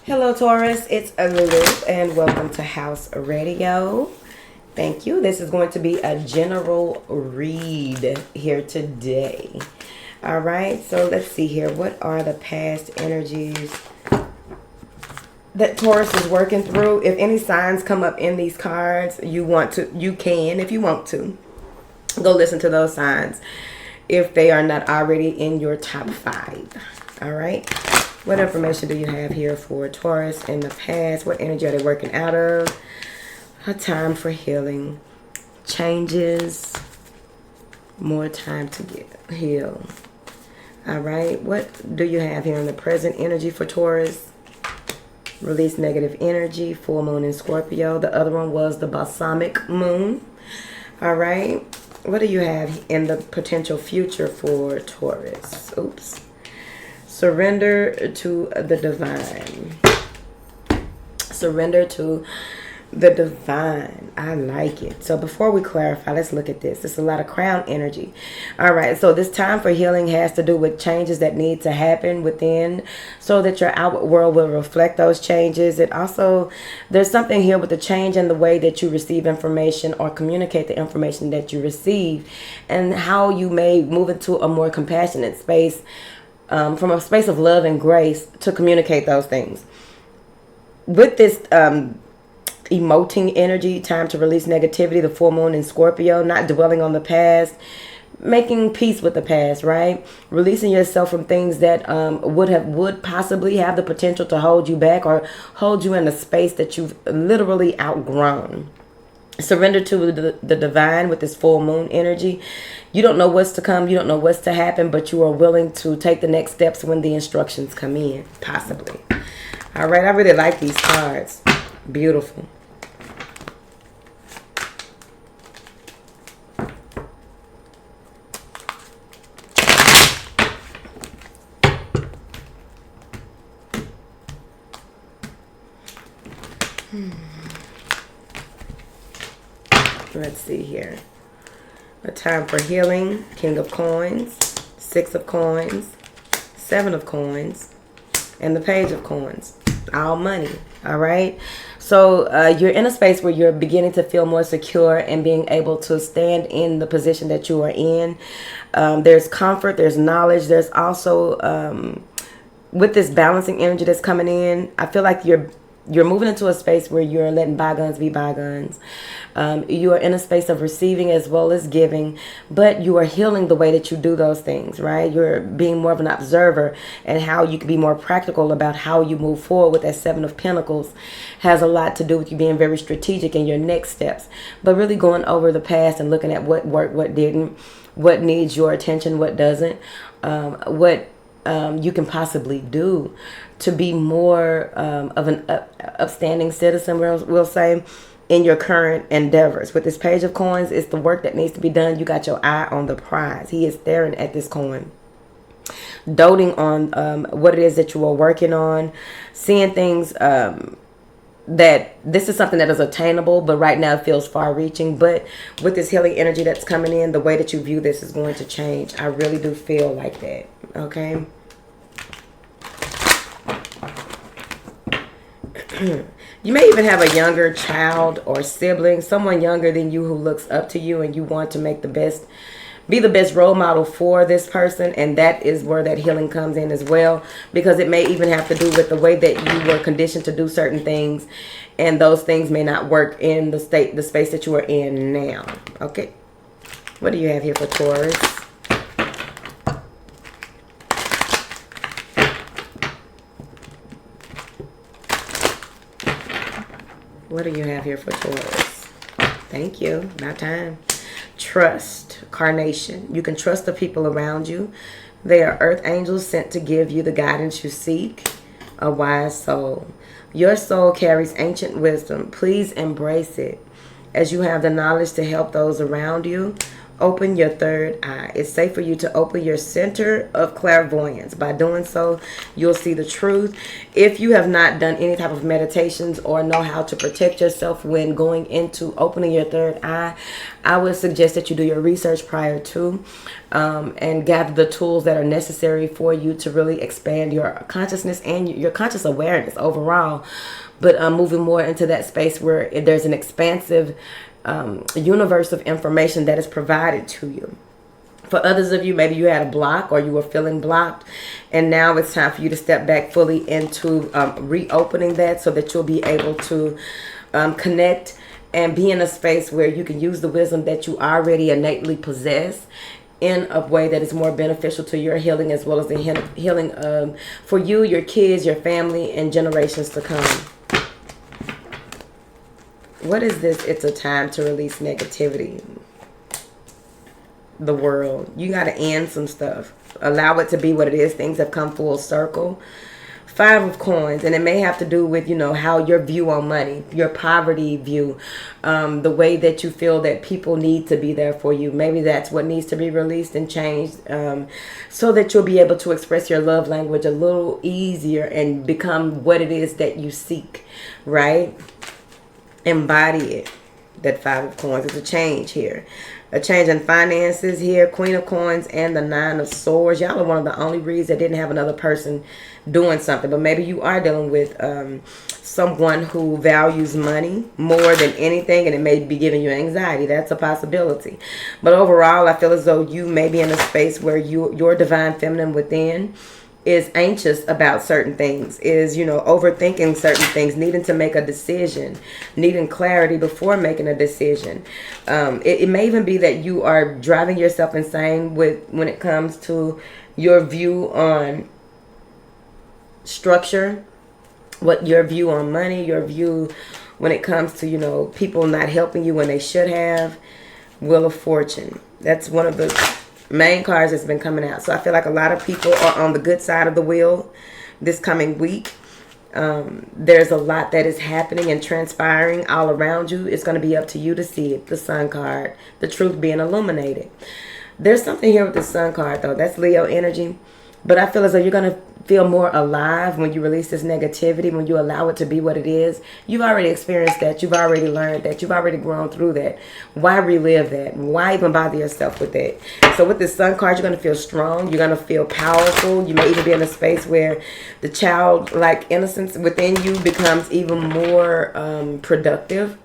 Hello, Taurus. It's Lulu, and welcome to House Radio. Thank you. This is going to be a general read here today. All right. So let's see here. What are the past energies that Taurus is working through? If any signs come up in these cards, you can, if you want to, go listen to those signs if they are not already in your top 5. All right. What information do you have here for Taurus in the past? What energy are they working out of? A time for healing. Changes. More time to heal. All right. What do you have here in the present energy for Taurus? Release negative energy. Full moon in Scorpio. The other one was the balsamic moon. All right. What do you have in the potential future for Taurus? Oops. Surrender to the divine. Surrender to the divine. I like it. So before we clarify, let's look at this. There's a lot of crown energy. All right. So this time for healing has to do with changes that need to happen within so that your outward world will reflect those changes. It also, there's something here with the change in the way that you receive information or communicate the information that you receive and how you may move into a more compassionate space. From a space of love and grace to communicate those things. With this emoting energy, time to release negativity, the full moon in Scorpio, not dwelling on the past, making peace with the past, right? Releasing yourself from things that would possibly have the potential to hold you back or hold you in a space that you've literally outgrown. Surrender to the divine with this full moon energy. You don't know what's to come. You don't know what's to happen, but you are willing to take the next steps when the instructions come in, possibly. All right. I really like these cards. Beautiful. Let's see here. A time for healing. King of coins. 6 of coins. 7 of coins. And the page of coins. All money. All right. So you're in a space where you're beginning to feel more secure and being able to stand in the position that you are in. There's comfort. There's knowledge. There's also, with this balancing energy that's coming in, I feel like you're moving into a space where you're letting bygones be bygones. You are in a space of receiving as well as giving, but you are healing the way that you do those things, right? You're being more of an observer, and how you can be more practical about how you move forward with that 7 of Pentacles has a lot to do with you being very strategic in your next steps, but really going over the past and looking at what worked, what didn't, what needs your attention, what doesn't, what you can possibly do to be more of an upstanding citizen, we'll say, in your current endeavors. With this page of coins, it's the work that needs to be done. You got your eye on the prize. He is staring at this coin, doting on what it is that you are working on, seeing things that this is something that is attainable, but right now it feels far-reaching. But with this healing energy that's coming in, the way that you view this is going to change. I really do feel like that, okay? You may even have a younger child or sibling, someone younger than you who looks up to you, and you want to make be the best role model for this person, and that is where that healing comes in as well, because it may even have to do with the way that you were conditioned to do certain things, and those things may not work in the space that you are in now. Okay, what do you have here for Taurus? What do you have here for Taurus? Thank you. About time. Trust. Carnation. You can trust the people around you. They are earth angels sent to give you the guidance you seek. A wise soul. Your soul carries ancient wisdom. Please embrace it, as you have the knowledge to help those around you. open your third eye. It's safe for you to open your center of clairvoyance. By doing so, you'll see the truth. If you have not done any type of meditations or know how to protect yourself when going into opening your third eye, I would suggest that you do your research prior to and gather the tools that are necessary for you to really expand your consciousness and your conscious awareness overall. But moving more into that space where there's an expansive universe of information that is provided to you. For others of you, maybe you had a block or you were feeling blocked, and now it's time for you to step back fully into reopening that so that you'll be able to connect and be in a space where you can use the wisdom that you already innately possess in a way that is more beneficial to your healing, as well as the healing for you, your kids, your family, and generations to come. What is this? It's a time to release negativity. The world. You got to end some stuff. Allow it to be what it is. Things have come full circle. 5 of coins. And it may have to do with, how your view on money, your poverty view, the way that you feel that people need to be there for you. Maybe that's what needs to be released and changed so that you'll be able to express your love language a little easier and become what it is that you seek, right? Embody it. That 5 of coins. It's a change here. A change in finances here. Queen of coins and the 9 of swords. Y'all are one of the only reads that didn't have another person doing something. But maybe you are dealing with someone who values money more than anything, and it may be giving you anxiety. That's a possibility. But overall, I feel as though you may be in a space where your divine feminine within is anxious about certain things, is, overthinking certain things, needing to make a decision, needing clarity before making a decision. It may even be that you are driving yourself insane when it comes to your view on structure, what your view on money, your view when it comes to, people not helping you when they should have. Wheel of Fortune. That's one of the main cards that's been coming out. So I feel like a lot of people are on the good side of the wheel this coming week. There's a lot that is happening and transpiring all around you. It's going to be up to you to see it. The Sun card, the truth being illuminated. There's something here with the Sun card though. That's Leo energy. But I feel as though you're going to feel more alive when you release this negativity, when you allow it to be what it is. You've already experienced that. You've already learned that. You've already grown through that. Why relive that? Why even bother yourself with that? So with this Sun card, you're going to feel strong. You're going to feel powerful. You may even be in a space where the childlike innocence within you becomes even more productive.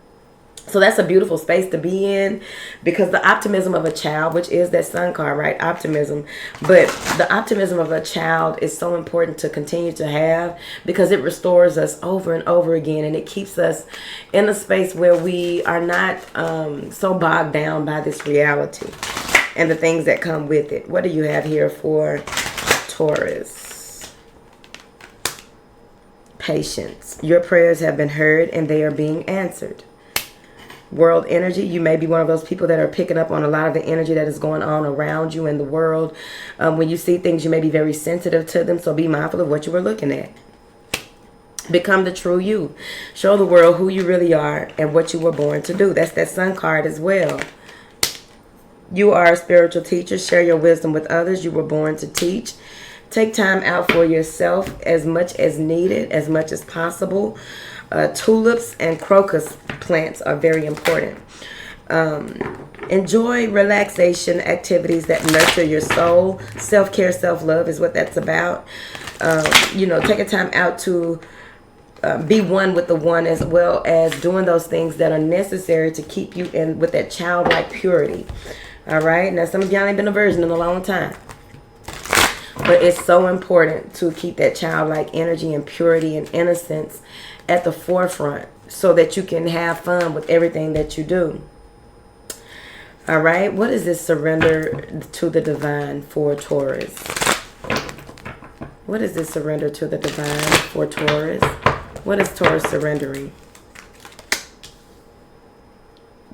So that's a beautiful space to be in, because the optimism of a child, which is that Sun card, right? Optimism. But the optimism of a child is so important to continue to have, because it restores us over and over again, and it keeps us in a space where we are not so bogged down by this reality and the things that come with it. What do you have here for Taurus? Patience. Your prayers have been heard and they are being answered. World energy. You may be one of those people that are picking up on a lot of the energy that is going on around you in the world. When you see things, you may be very sensitive to them. So be mindful of what you were looking at. Become the true you. Show the world who you really are and what you were born to do. That's that Sun card as well. You are a spiritual teacher. Share your wisdom with others. You were born to teach. Take time out for yourself as much as needed, as much as possible. Tulips and crocus plants are very important. Enjoy relaxation activities that nurture your soul. Self-care, self-love is what that's about. Take a time out to be one with the one, as well as doing those things that are necessary to keep you in with that childlike purity. All right. Now, some of y'all ain't been a virgin in a long time, but it's so important to keep that childlike energy and purity and innocence at the forefront so that you can have fun with everything that you do. All right. What is this surrender to the divine for Taurus? What is this surrender to the divine for Taurus? What is Taurus surrendering?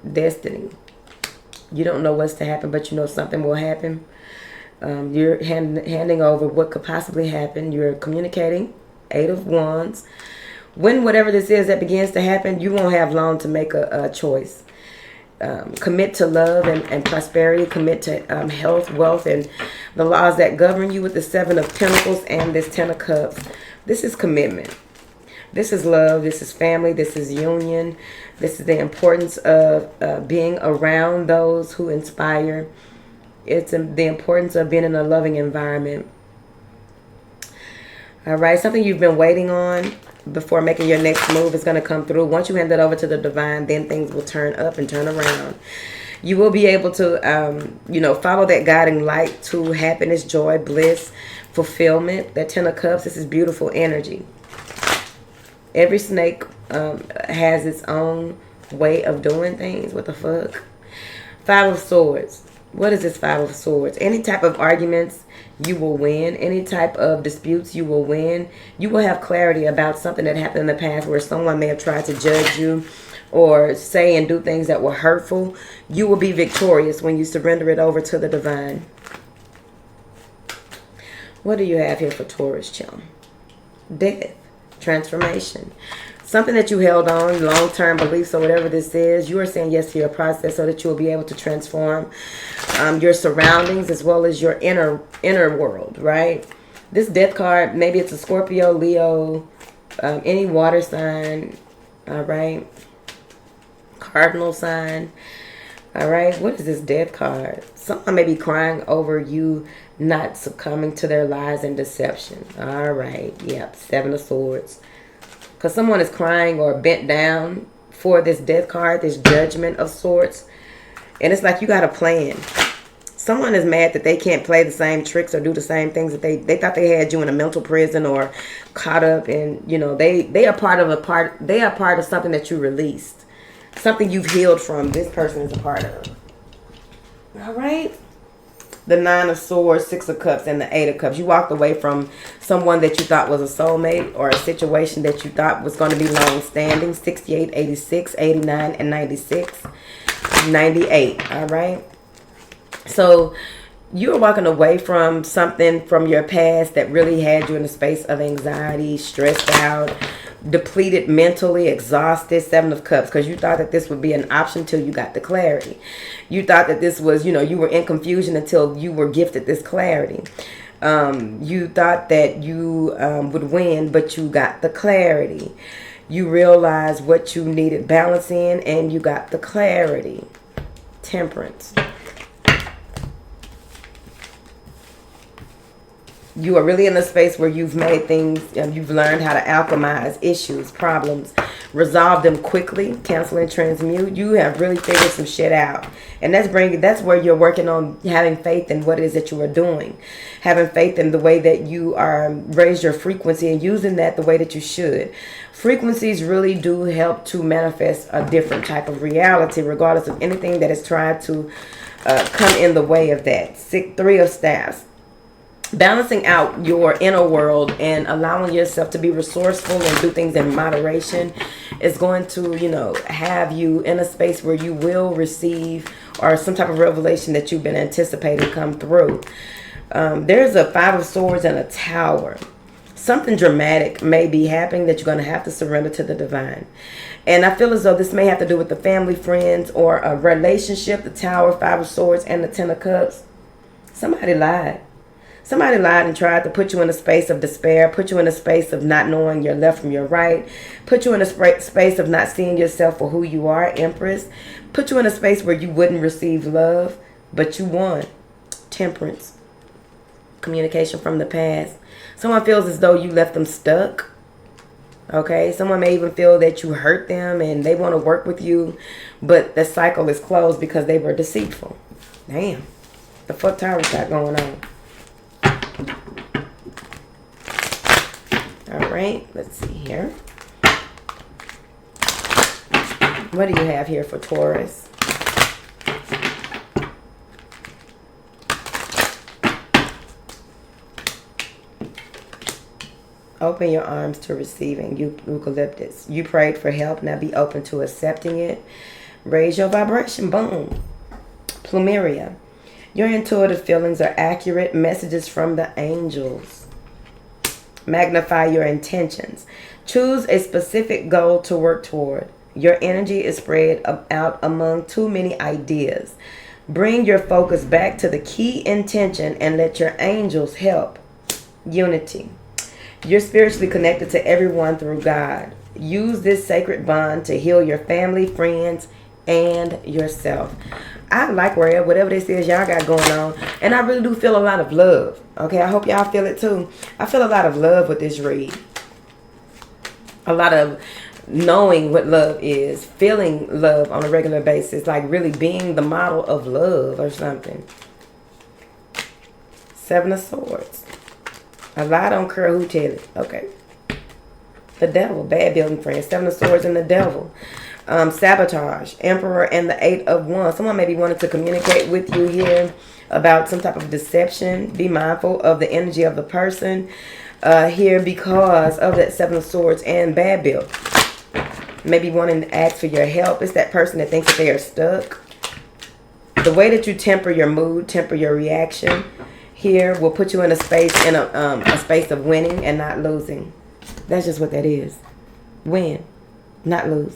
Destiny. You don't know what's to happen, but you know something will happen. You're handing over what could possibly happen. You're communicating. 8 of Wands. When whatever this is that begins to happen, you won't have long to make a choice. commit to love and prosperity, commit to health, wealth, and the laws that govern you with the 7 of Pentacles and this 10 of Cups. This is commitment. This is love. This is family. This is union. This is the importance of being around those who inspire. It's the importance of being in a loving environment. All right, something you've been waiting on before making your next move is going to come through. Once you hand it over to the divine, then things will turn up and turn around. You will be able to, follow that guiding light to happiness, joy, bliss, fulfillment. That 10 of Cups, this is beautiful energy. Every snake has its own way of doing things. What the fuck? 5 of Swords. What is this 5 of Swords? Any type of arguments, you will win. Any type of disputes, you will win. You will have clarity about something that happened in the past where someone may have tried to judge you or say and do things that were hurtful. You will be victorious when you surrender it over to the divine. What do you have here for Taurus, chum? Death. Transformation. Something that you held on, long-term beliefs or whatever this is, you are saying yes to your process so that you will be able to transform your surroundings as well as your inner world, right? This death card, maybe it's a Scorpio, Leo, any water sign, all right? Cardinal sign, all right? What is this death card? Someone may be crying over you not succumbing to their lies and deception. All right, yep, 7 of Swords. Because someone is crying or bent down for this death card, this judgment of sorts. And it's like you got a plan. Someone is mad that they can't play the same tricks or do the same things that they thought they had you in a mental prison or caught up in, they are part of something that you released. Something you've healed from, this person is a part of. All right. The 9 of Swords, 6 of Cups, and the 8 of Cups. You walked away from someone that you thought was a soulmate or a situation that you thought was going to be long-standing. 68, 86, 89, and 96. 98, all right? So you're walking away from something from your past that really had you in a space of anxiety, stressed out, depleted mentally, exhausted. 7 of Cups, because you thought that this would be an option till you got the clarity. You thought that this was, you were in confusion until you were gifted this clarity. You thought that you would win, but you got the clarity. You realized what you needed balance in, and you got the clarity. Temperance. You are really in a space where you've made things, you've learned how to alchemize issues, problems, resolve them quickly, cancel and transmute. You have really figured some shit out. And that's where you're working on having faith in what it is that you are doing. Having faith in the way that you are raise your frequency and using that the way that you should. Frequencies really do help to manifest a different type of reality, regardless of anything that has tried to come in the way of that. 3 of Staffs. Balancing out your inner world and allowing yourself to be resourceful and do things in moderation is going to, have you in a space where you will receive or some type of revelation that you've been anticipating come through. There's a 5 of Swords and a Tower. Something dramatic may be happening that you're going to have to surrender to the divine. And I feel as though this may have to do with the family, friends, or a relationship. The Tower, 5 of Swords, and the 10 of Cups. Somebody lied. Somebody lied and tried to put you in a space of despair, put you in a space of not knowing your left from your right, put you in a space of not seeing yourself for who you are, Empress, put you in a space where you wouldn't receive love, but you won. Temperance. Communication from the past. Someone feels as though you left them stuck. Okay, someone may even feel that you hurt them and they want to work with you, but the cycle is closed because they were deceitful. Damn. The fuck TAURUS got going on? All right, let's see here. What do you have here for Taurus? Open your arms to receiving. Eucalyptus. You prayed for help. Now be open to accepting it. Raise your vibration. Boom. Plumeria. Your intuitive feelings are accurate messages from the angels. Magnify your intentions. Choose a specific goal to work toward. Your energy is spread out among too many ideas. Bring your focus back to the key intention and let your angels help. Unity. You're spiritually connected to everyone through God. Use this sacred bond to heal your family, friends, and yourself. I like whatever this is y'all got going on. And I really do feel a lot of love. Okay, I hope y'all feel it too. I feel a lot of love with this read. A lot of knowing what love is. Feeling love on a regular basis. Like really being the model of love or something. 7 of Swords. A lie don't care who tell it. Okay. The Devil. Bad building friends. 7 of Swords and the Devil. Sabotage. Emperor and the 8 of Wands. Someone maybe wanted to communicate with you here about some type of deception. Be mindful of the energy of the person here because of that 7 of Swords and bad build. Maybe wanting to ask for your help. It's that person that thinks that they are stuck. The way that you temper your mood, temper your reaction here will put you in a space a space of winning and not losing. That's just what that is. Win, not lose.